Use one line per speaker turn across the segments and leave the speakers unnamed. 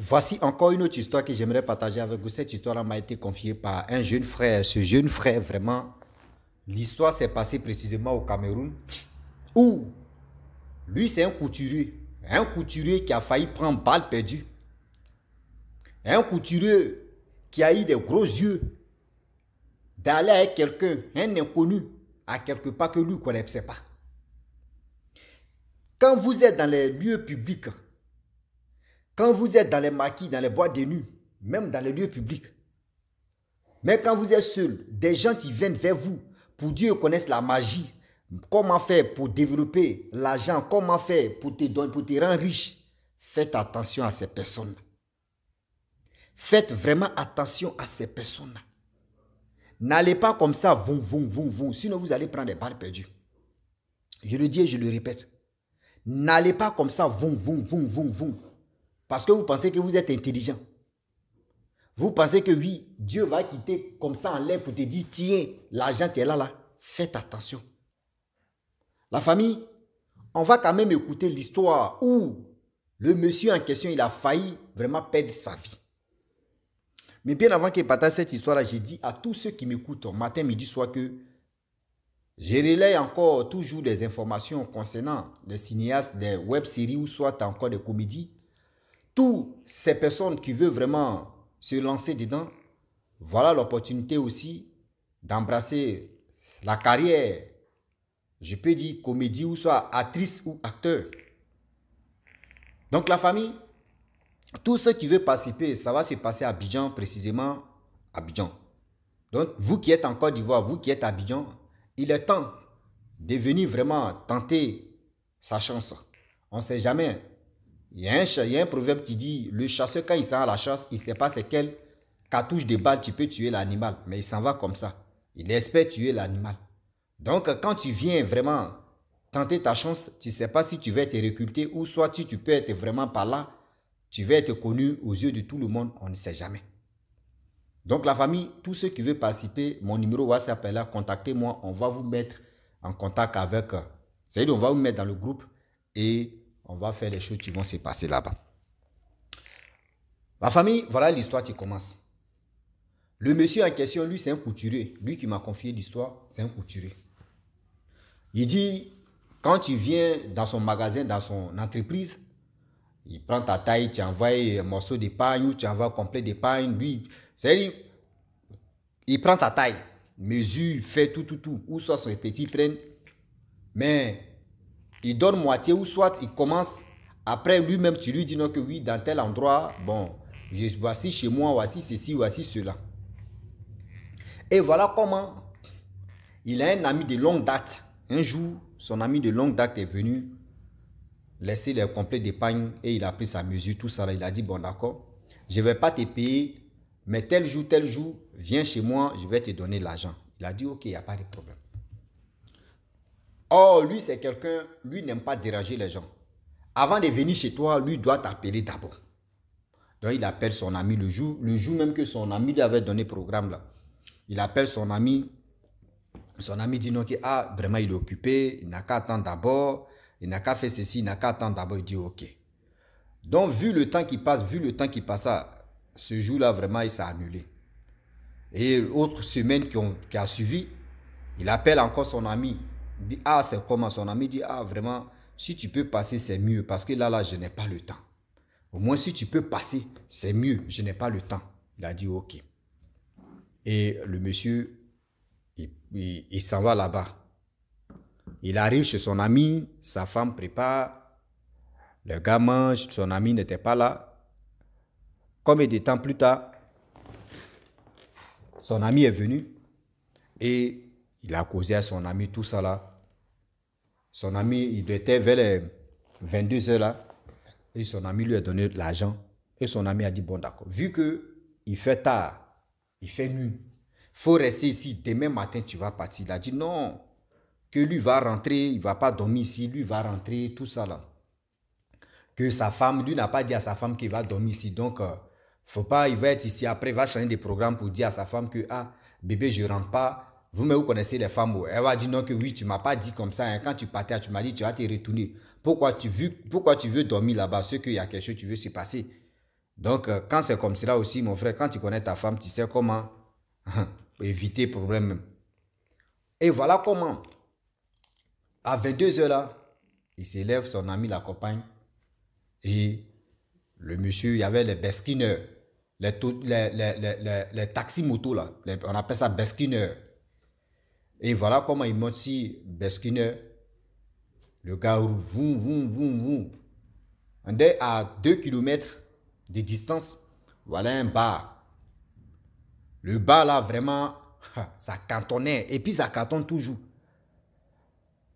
Voici encore une autre histoire que j'aimerais partager avec vous. Cette histoire m'a été confiée par un jeune frère. Ce jeune frère, vraiment, l'histoire s'est passée précisément au Cameroun, où lui, c'est un couturier. Un couturier qui a failli prendre balle perdue. Un couturier qui a eu des gros yeux d'aller avec quelqu'un, un inconnu, à quelque part que lui ne connaissait pas. Quand vous êtes dans les lieux publics, quand vous êtes dans les maquis, dans les boîtes de nuit, même dans les lieux publics, mais quand vous êtes seul, des gens qui viennent vers vous pour dire qu'ils connaissent la magie, comment faire pour développer l'argent, comment faire pour te donner, pour te rendre riche, faites attention à ces personnes. Faites vraiment attention à ces personnes. N'allez pas comme ça, sinon vous allez prendre des balles perdues. Je le dis et je le répète. N'allez pas comme ça, parce que vous pensez que vous êtes intelligent. Vous pensez que oui, Dieu va quitter comme ça en l'air pour te dire, tiens, l'argent tu es là. Faites attention. La famille, on va quand même écouter l'histoire où le monsieur en question, il a failli vraiment perdre sa vie. Mais bien avant qu'il partage cette histoire-là, j'ai dit à tous ceux qui m'écoutent, matin, midi, soir, que je relaye encore toujours des informations concernant des cinéastes, des web-séries ou soit encore des comédies. Toutes ces personnes qui veulent vraiment se lancer dedans, voilà l'opportunité aussi d'embrasser la carrière, je peux dire comédie ou soit actrice ou acteur. Donc la famille, tous ceux qui veulent participer, ça va se passer à Abidjan, précisément Abidjan. Donc vous qui êtes en Côte d'Ivoire, vous qui êtes à Abidjan, il est temps de venir vraiment tenter sa chance. On ne sait jamais. Il y a un proverbe qui dit, le chasseur quand il s'en va à la chasse, il ne sait pas c'est quelle cartouche de balle tu peux tuer l'animal. Mais il s'en va comme ça. Il espère tuer l'animal. Donc quand tu viens vraiment tenter ta chance, tu ne sais pas si tu vas être recruté ou soit tu peux être vraiment par là. Tu vas être connu aux yeux de tout le monde, on ne sait jamais. Donc la famille, tous ceux qui veulent participer, mon numéro WhatsApp est là, contactez-moi, on va vous mettre en contact avec, c'est-à-dire on va vous mettre dans le groupe et on va faire les choses qui vont se passer là-bas. La famille, voilà l'histoire qui commence. Le monsieur en question, lui, c'est un couturier. Lui qui m'a confié l'histoire, c'est un couturier. Il dit, quand tu viens dans son magasin, dans son entreprise, il prend ta taille, tu envoies un morceau d'épargne ou tu envoies un complet d'épargne. Lui, c'est-à-dire, il prend ta taille, mesure, fait tout. Ou soit son petit prenne, mais il donne moitié ou soit il commence. Après lui-même, tu lui dis non que oui, dans tel endroit, bon, voici chez moi, voici ceci, voici cela. Et voilà comment il a un ami de longue date. Un jour, son ami de longue date est venu laisser les complets d'épargne et il a pris sa mesure, tout ça. Là, il a dit, bon d'accord, je ne vais pas te payer, mais tel jour, viens chez moi, je vais te donner l'argent. Il a dit, ok, il n'y a pas de problème. Or, lui, c'est quelqu'un, lui n'aime pas déranger les gens. Avant de venir chez toi, lui doit t'appeler d'abord. Donc, il appelle son ami le jour même que son ami lui avait donné le programme là. Il appelle son ami dit non, que vraiment il est occupé, il n'a qu'à attendre d'abord, il n'a qu'à faire ceci, il n'a qu'à attendre d'abord, il dit ok. Donc, vu le temps qui passe, ce jour-là, vraiment, il s'est annulé. Et l'autre semaine qui a suivi, il appelle encore son ami. Il dit, c'est comment? Son ami dit, vraiment, si tu peux passer, c'est mieux. Parce que là, je n'ai pas le temps. Au moins, si tu peux passer, c'est mieux. Je n'ai pas le temps. Il a dit, ok. Et le monsieur, il s'en va là-bas. Il arrive chez son ami, sa femme prépare. Le gars mange, son ami n'était pas là. Combien de temps plus tard, son ami est venu et il a causé à son ami tout ça là. Son ami, il était vers les 22 h là et son ami lui a donné de l'argent et son ami a dit bon d'accord, vu que il fait tard, il fait nuit, faut rester ici, demain matin tu vas partir. Il a dit non, que lui va rentrer, il va pas dormir ici, lui va rentrer, tout ça là. Que sa femme, lui n'a pas dit à sa femme qu'il va dormir ici, donc faut pas, il va être ici, après il va changer de programme pour dire à sa femme que bébé je rentre pas, vous connaissez les femmes, elle va dire non que oui, tu m'as pas dit comme ça, hein. Quand tu partais, tu m'as dit tu vas te retourner, pourquoi tu veux dormir là-bas, ce qu'il y a quelque chose tu veux se passer. Donc, quand c'est comme cela aussi, mon frère, quand tu connais ta femme, tu sais comment éviter problème même. Et voilà comment, à 22 heures là, il s'élève, son ami l'accompagne. Et le monsieur, il y avait les beskineurs, les taxis-motos là, on appelle ça beskineurs. Et voilà comment il monte si beskineur. Le gars roule, voum, voum, voum, voum. On est à 2 km de distance. Voilà un bar. Le bar là, vraiment, ça cantonnait. Et puis ça cantonne toujours.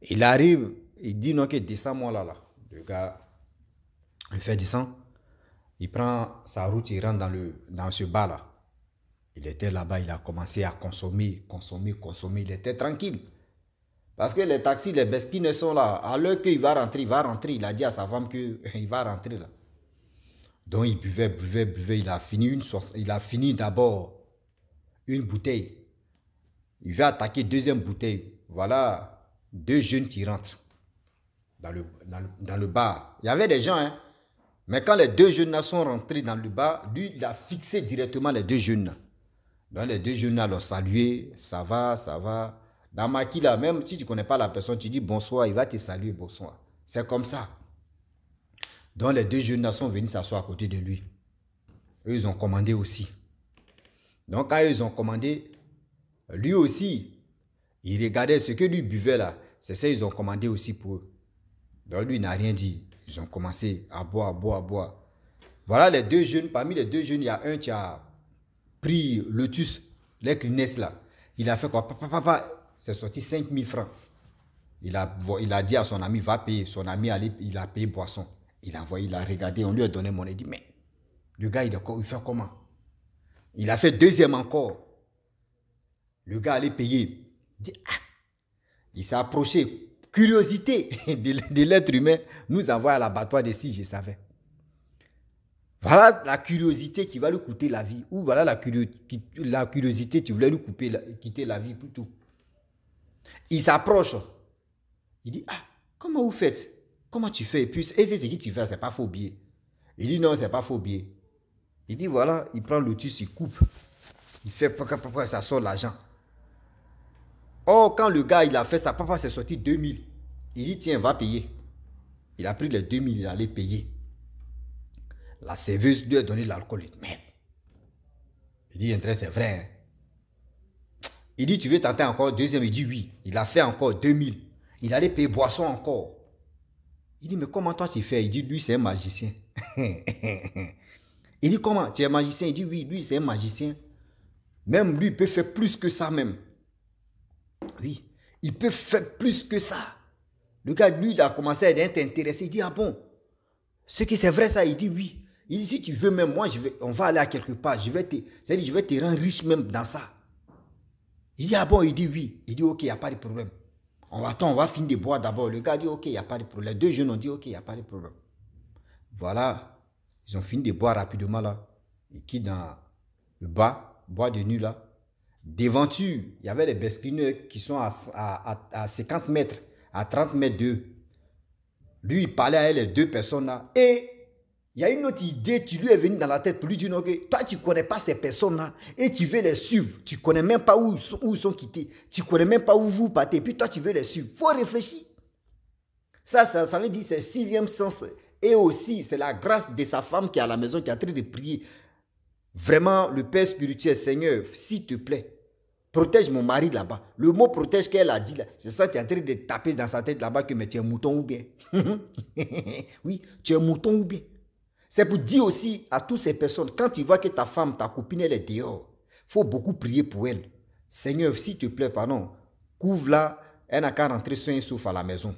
Il arrive, il dit non, que descends-moi là. Le gars, il fait descendre. Il prend sa route, il rentre dans ce bar là. Il était là-bas, il a commencé à consommer. Il était tranquille. Parce que les taxis, les besquines sont là. À l'heure qu'il va rentrer, Il a dit à sa femme qu'il va rentrer là. Donc il buvait. Il a fini d'abord une bouteille. Il va attaquer deuxième bouteille. Voilà 2 jeunes qui rentrent dans le bar. Il y avait des gens, hein. Mais quand les 2 jeunes là sont rentrés dans le bar, lui, il a fixé directement les 2 jeunes là. Donc les 2 jeunes là l'ont salué. Ça va. Dans Maki là, même si tu ne connais pas la personne, tu dis bonsoir, il va te saluer, bonsoir. C'est comme ça. Donc les 2 jeunes là sont venus s'asseoir à côté de lui. Eux, ils ont commandé aussi. Donc quand ils ont commandé, lui aussi, il regardait ce que lui buvait là. C'est ça, ils ont commandé aussi pour eux. Donc lui, il n'a rien dit. Ils ont commencé à boire. Voilà les 2 jeunes. Parmi les 2 jeunes, il y a un qui a pris Lotus, les Kleenex là. Il a fait quoi? Papa, c'est sorti 5 000 francs. Il a dit à son ami, va payer. Son ami, il a payé boisson. Il a regardé, on lui a donné monnaie. Il dit, mais le gars, il fait comment? Il a fait deuxième encore. Le gars allait payer. Il s'est approché. Curiosité de l'être humain nous envoie à l'abattoir des si je savais. Voilà la curiosité qui va lui coûter la vie. Ou voilà la curiosité qui voulait lui quitter la vie plutôt. Il s'approche. Il dit, comment vous faites? Comment tu fais? Et puis, c'est ce que tu fais, c'est pas faux billet. Il dit, non, c'est pas faux billet. Il dit, voilà, il prend le tissu, il coupe. Il fait, ça sort l'argent. Oh, quand le gars, il a fait ça, papa, c'est sorti 2000. Il dit, tiens, va payer. Il a pris les 2000, il allait payer. La serveuse lui a donné l'alcool. Il dit, merde. Il dit, c'est vrai. Hein? Il dit, tu veux tenter encore deuxième? Il dit, oui. Il a fait encore 2000. Il allait payer boisson encore. Il dit, mais comment toi tu fais? Il dit, lui, c'est un magicien. Il dit, comment? Tu es magicien? Il dit, oui, lui, c'est un magicien. Même lui, il peut faire plus que ça même. Oui, il peut faire plus que ça. Le gars, lui, il a commencé à être intéressé. Il dit, ah bon? Ce que c'est vrai ça? Il dit, oui. Il dit, si tu veux même, moi, on va aller à quelque part. Je vais te rendre riche même dans ça. Il dit, ah bon? Il dit, oui. Il dit, ok, il n'y a pas de problème. On va finir de boire d'abord. Le gars dit, ok, il n'y a pas de problème. Les 2 jeunes ont dit, ok, il n'y a pas de problème. Voilà. Ils ont fini de boire rapidement là. Ils quittent dans le bar, bois de nuit là. Devanture, il y avait les besquineurs qui sont à 50 mètres, à 30 mètres d'eux. Lui, il parlait à les 2 personnes là. Et il y a une autre idée qui lui est venue dans la tête pour lui dire, ok, toi, tu ne connais pas ces personnes là et tu veux les suivre. Tu ne connais même pas où ils sont quittés. Tu ne connais même pas où vous partez. Puis toi, tu veux les suivre. Il faut réfléchir. Ça veut dire c'est 6e sens. Et aussi, c'est la grâce de sa femme qui est à la maison, qui est en train de prier. Vraiment, le Père spirituel, Seigneur, s'il te plaît, protège mon mari là-bas. Le mot protège qu'elle a dit là, c'est ça qui est en train de taper dans sa tête là-bas que mais tu es un mouton ou bien. Oui, tu es un mouton ou bien. C'est pour dire aussi à toutes ces personnes, quand tu vois que ta femme, ta copine, elle est dehors, il faut beaucoup prier pour elle. Seigneur, s'il te plaît, pardon, couvre-la, elle n'a qu'à rentrer sain et sauf à la maison.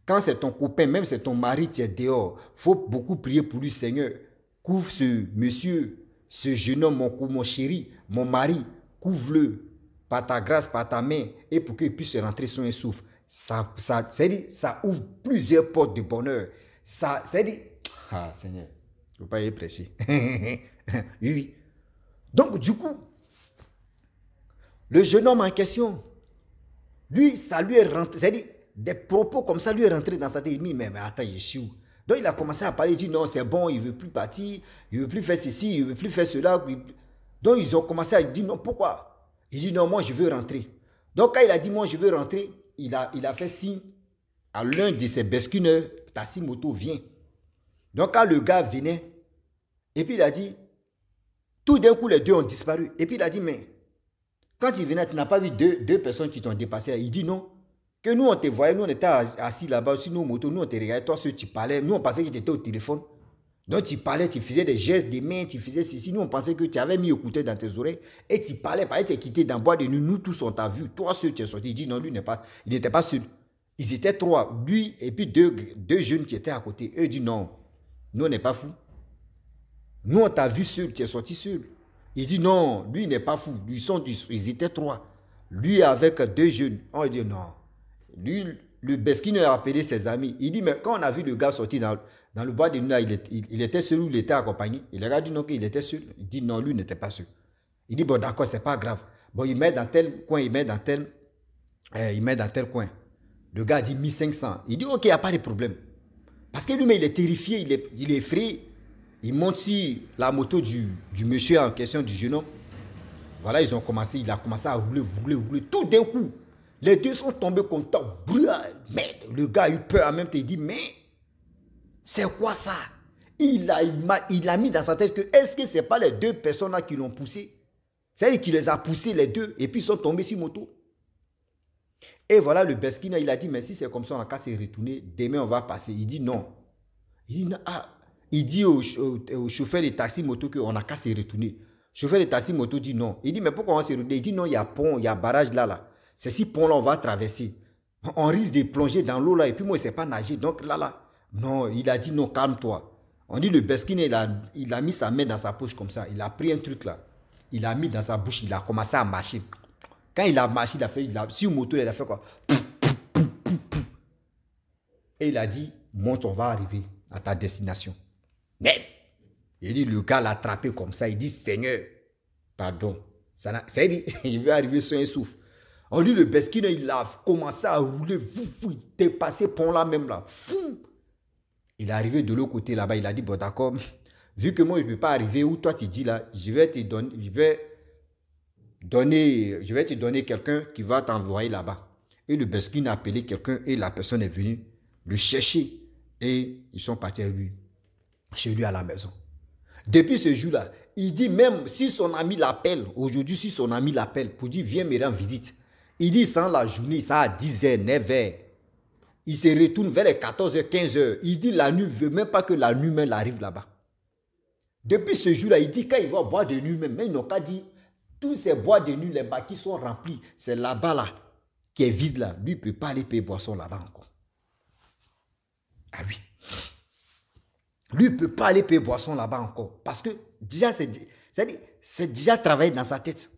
Quand c'est ton copain, même c'est ton mari, tu es dehors, il faut beaucoup prier pour lui, Seigneur. Couvre ce monsieur, ce jeune homme, mon chéri, mon mari, couvre-le par ta grâce, par ta main, et pour qu'il puisse rentrer sain et sauf. Ça ouvre plusieurs portes de bonheur. C'est-à-dire, ah Seigneur, je ne veux pas y prêcher. Oui. Donc, du coup, le jeune homme en question, lui, ça lui est rentré, c'est-à-dire, des propos comme ça lui est rentré dans sa tête. Il dit, mais attends, je suis où? Donc il a commencé à parler, il dit non, c'est bon, il ne veut plus partir, il ne veut plus faire ceci, il ne veut plus faire cela. Donc ils ont commencé à dire non, pourquoi? Il dit non, moi je veux rentrer. Donc quand il a dit moi je veux rentrer, il a fait signe à l'un de ses besquineurs, Tassimoto, viens. Donc quand le gars venait, et puis il a dit, tout d'un coup les deux ont disparu. Et puis il a dit, mais quand il venait, tu n'as pas vu deux personnes qui t'ont dépassé. Il dit non. Que nous on te voyait, nous on était assis là-bas sur nos motos, nous on te regardait, toi tu parlais, nous on pensait que tu étais au téléphone. Donc tu parlais, tu faisais des gestes des mains, tu faisais ceci, nous on pensait que tu avais mis écouteur dans tes oreilles et tu parlais, par exemple tu es quitté dans le bois de nuit, nous tous on t'a vu, toi seul tu es sorti. Il dit non, lui il n'était pas seul. Ils étaient trois, lui et puis deux jeunes qui étaient à côté. Eux disent non, nous on n'est pas fous. Nous on t'a vu seul, tu es sorti seul. Il dit non, lui il n'est pas fou, ils étaient trois. Lui avec deux jeunes, on dit non. Lui, le Besquine a appelé ses amis. Il dit, mais quand on a vu le gars sortir dans le bois de nuit, il était seul ou il était accompagné. Il a dit non, qu'il était seul. Il dit non, lui n'était pas seul. Il dit, bon d'accord, c'est pas grave. Bon, il met dans tel coin, il met dans tel coin. Le gars dit 1500. Il dit, ok, il n'y a pas de problème. Parce que lui, mais il est terrifié, il est effrayé. Il monte sur la moto du monsieur en question, du jeune homme. Voilà, il a commencé à rouler. Tout d'un coup, les deux sont tombés comme ça. Merde, le gars a eu peur en même temps. Il dit, mais c'est quoi ça? Il a mis dans sa tête que est-ce que ce n'est pas les deux personnes là qui l'ont poussé? C'est-à-dire qu'il les a poussés les deux et puis ils sont tombés sur moto. Et voilà, le Besquina, il a dit, mais si c'est comme ça, on n'a qu'à se retourner. Demain, on va passer. Il dit non. Il dit au chauffeur de taxi moto qu'on n'a qu'à se retourner. Le chauffeur de taxi moto dit non. Il dit, mais pourquoi on se retourne? Il dit non, il y a pont, il y a barrage là. C'est si pont là, on va traverser. On risque de plonger dans l'eau là. Et puis moi, je ne sais pas nager. Donc là. Non, il a dit non, calme-toi. On dit le Besquine, il a mis sa main dans sa poche comme ça. Il a pris un truc là. Il a mis dans sa bouche. Il a commencé à marcher. Quand il a marché, sur moto, il a fait quoi? Et il a dit, monte, on va arriver à ta destination. Mais, il dit, le gars l'a attrapé comme ça. Il dit, Seigneur, pardon. C'est-à-dire, il veut arriver sur un souffle. On dit, le Besquine, il a commencé à rouler. Il dépassé pont là même là. Fou. Il est arrivé de l'autre côté là-bas. Il a dit, bon d'accord, vu que moi je ne peux pas arriver où toi tu dis là, je vais te donner quelqu'un qui va t'envoyer là-bas. Et le Besquine a appelé quelqu'un et la personne est venue le chercher. Et ils sont partis chez lui à la maison. Depuis ce jour-là, il dit même si son ami l'appelle, aujourd'hui si son ami l'appelle pour dire viens me rendre visite, il dit sans la journée, ça à 10h, 9h. Il se retourne vers les 14h, 15h. Il dit la nuit, il ne veut même pas que la nuit même arrive là-bas. Depuis ce jour-là, il dit quand il va boire de nuit même, ils n'ont pas dit tous ces bois de nuit, les bacs qui sont remplis, c'est là-bas là, qui est vide là. Lui, il ne peut pas aller payer boisson là-bas encore. Ah oui. Lui, il ne peut pas aller payer boisson là-bas encore. Parce que déjà, c'est déjà travaillé dans sa tête.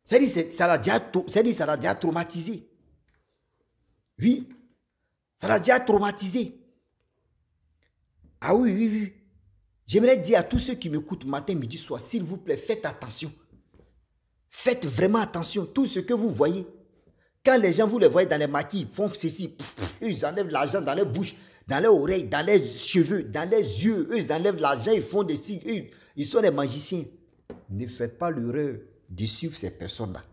C'est-à-dire, ça l'a déjà traumatisé. Oui, ça l'a déjà traumatisé. Ah oui. J'aimerais dire à tous ceux qui m'écoutent matin, midi, soir, s'il vous plaît, faites attention. Faites vraiment attention. Tout ce que vous voyez. Quand les gens, vous les voyez dans les maquis, ils font ceci. Ils enlèvent l'argent dans leur bouche, dans leurs oreilles, dans leurs cheveux, dans leurs yeux. Eux, ils enlèvent l'argent, ils font des signes. Ils sont des magiciens. Ne faites pas l'erreur de suivre ces personnes-là.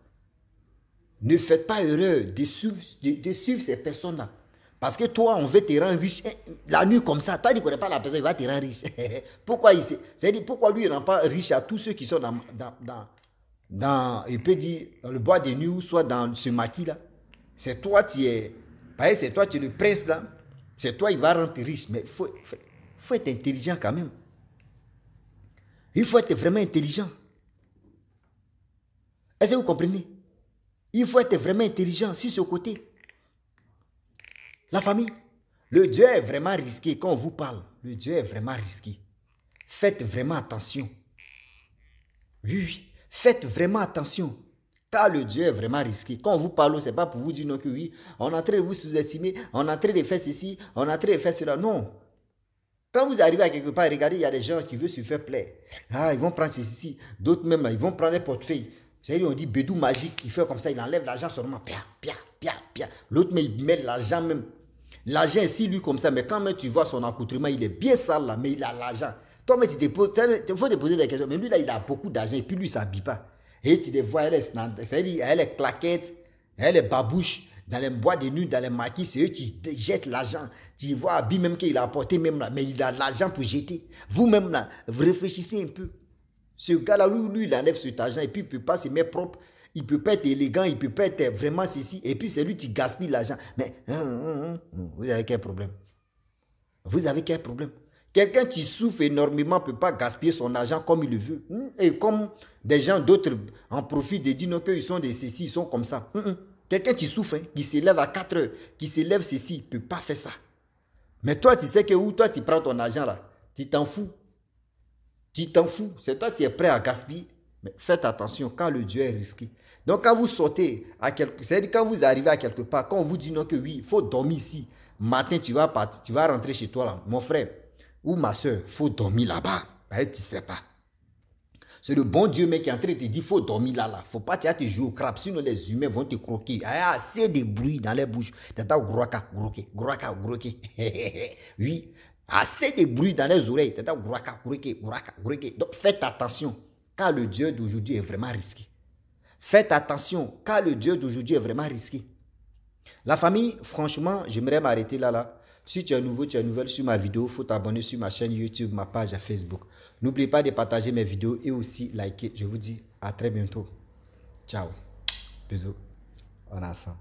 Ne faites pas erreur de suivre ces personnes-là. Parce que toi, on veut te rendre riche. La nuit comme ça, toi, tu ne connais pas la personne, il va te rendre riche. Pourquoi lui, il ne rend pas riche à tous ceux qui sont il peut dire, dans le bois de nuit ou soit dans ce maquis-là. C'est toi, tu es le prince là. C'est toi, il va rendre riche. Mais il faut être intelligent quand même. Il faut être vraiment intelligent. Est-ce que vous comprenez? Il faut être vraiment intelligent sur ce côté. La famille, le Dieu est vraiment risqué. Quand on vous parle, le Dieu est vraiment risqué. Faites vraiment attention. Oui. Faites vraiment attention. Car le Dieu est vraiment risqué. Quand on vous parle, ce n'est pas pour vous dire non que oui, on est en train de vous sous-estimer, on est en train de faire ceci, on est en train de faire cela. Non. Quand vous arrivez à quelque part, regardez, il y a des gens qui veulent se faire plaire. Ah, ils vont prendre ceci. D'autres même, ils vont prendre des portefeuilles. C'est-à-dire, on dit bédou magique, il fait comme ça, il enlève l'argent seulement. Pia. L'autre, mais il met l'argent même. L'argent est si lui comme ça, mais quand même tu vois son accoutrement, il est bien sale là, mais il a l'argent. Toi, mais il faut te poser des questions. Mais lui là, il a beaucoup d'argent et puis lui, il ne s'habille pas. Et tu les vois, elle est claquette, elle est babouche, dans les boîtes de nuit, dans les maquis, c'est eux qui jettent l'argent. Tu vois, habille même qu'il a apporté même là, mais il a l'argent pour jeter. Vous-même là, vous réfléchissez un peu. Ce gars-là, lui, il enlève cet argent et puis il ne peut pas se mettre propre. Il ne peut pas être élégant, il ne peut pas être vraiment ceci. Et puis c'est lui qui gaspille l'argent. Mais vous avez quel problème? Vous avez quel problème? Quelqu'un qui souffre énormément ne peut pas gaspiller son argent comme il le veut. Et comme des gens d'autres en profitent et disent non, qu'ils sont des ceci, ils sont comme ça. Quelqu'un qui souffre, qui se lève à 4 heures, qui se lève ceci, ne peut pas faire ça. Mais toi, tu sais que où toi, tu prends ton argent là, tu t'en fous. Tu t'en fous. C'est toi qui es prêt à gaspiller. Mais faites attention quand le Dieu est risqué. Donc quand vous sortez, c'est-à-dire quand vous arrivez à quelque part, quand on vous dit non que oui, il faut dormir ici. Matin, tu vas partir, tu vas rentrer chez toi là. Mon frère ou ma soeur, il faut dormir là-bas. Tu ne sais pas. C'est le bon Dieu, mec, qui est en train de te dire, il faut dormir là. Il ne faut pas te jouer au crabe, sinon les humains vont te croquer. Il y a assez de bruit dans les bouches. Oui, assez de bruit dans les oreilles. Donc faites attention, car le Dieu d'aujourd'hui est vraiment risqué. Faites attention, car le Dieu d'aujourd'hui est vraiment risqué. La famille, franchement, j'aimerais m'arrêter là. Si tu es nouveau, tu es nouvelle sur ma vidéo, il faut t'abonner sur ma chaîne YouTube, ma page Facebook. N'oubliez pas de partager mes vidéos et aussi liker. Je vous dis à très bientôt. Ciao. Bisous. On a ça.